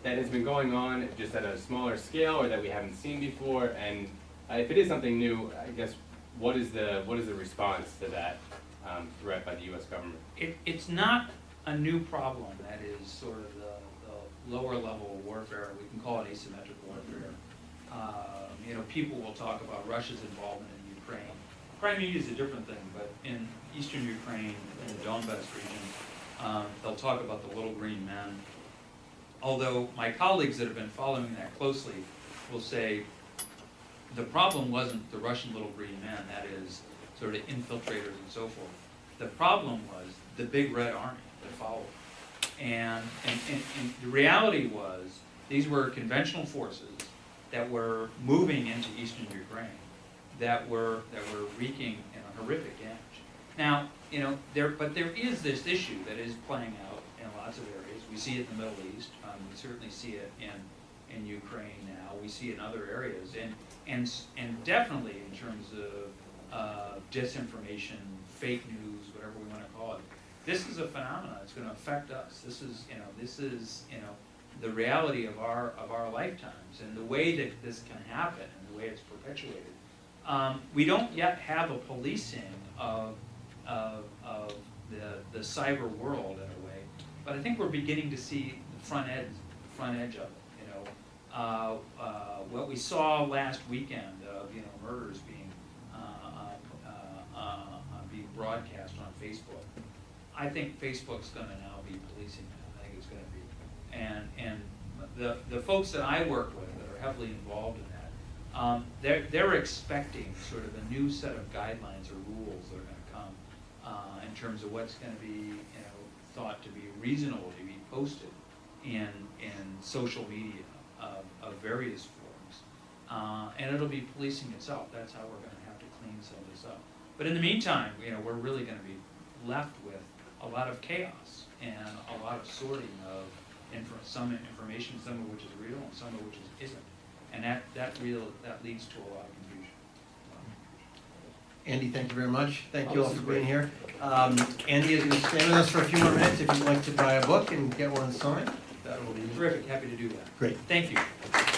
has been going on just at a smaller scale, or that we haven't seen before? And if it is something new, I guess what is the response to that threat by the U.S. government? it's not a new problem. That is sort of the lower level warfare. We can call it asymmetric warfare. People will talk about Russia's involvement in Ukraine. Crimea is a different thing, but in eastern Ukraine, in the Donbass region, they'll talk about the little green men. Although my colleagues that have been following that closely will say the problem wasn't the Russian little green men, that is sort of infiltrators and so forth. The problem was the big red army that followed. And the reality was these were conventional forces that were moving into eastern Ukraine that were wreaking horrific damage. Now, there is this issue that is playing out in lots of areas. We see it in the Middle East. We certainly see it in Ukraine now. We see it in other areas, and definitely in terms of disinformation, fake news, whatever we want to call it. This is a phenomenon that's going to affect us. This is the reality of our lifetimes, and the way that this can happen, and the way it's perpetuated. We don't yet have a policing of the cyber world in a way, but I think we're beginning to see the front edge of it. What we saw last weekend of murders being broadcast on Facebook. I think Facebook's going to now be policing that. I think it's going to be, and the folks that I work with that are heavily involved in that, they're expecting sort of a new set of guidelines or rules that are going to come in terms of what's going to be thought to be reasonable to be posted in social media of various forms, and it'll be policing itself. That's how we're going to have to clean some of this up. But in the meantime, we're really going to be left with a lot of chaos and a lot of sorting of some information, some of which is real and some of which isn't. And that leads to a lot of confusion. Andy, thank you very much. Thank you all for being here. Andy is going to stay with us for a few more minutes. If you'd like to buy a book and get one signed, that will be Terrific, happy to do that. great. Thank you.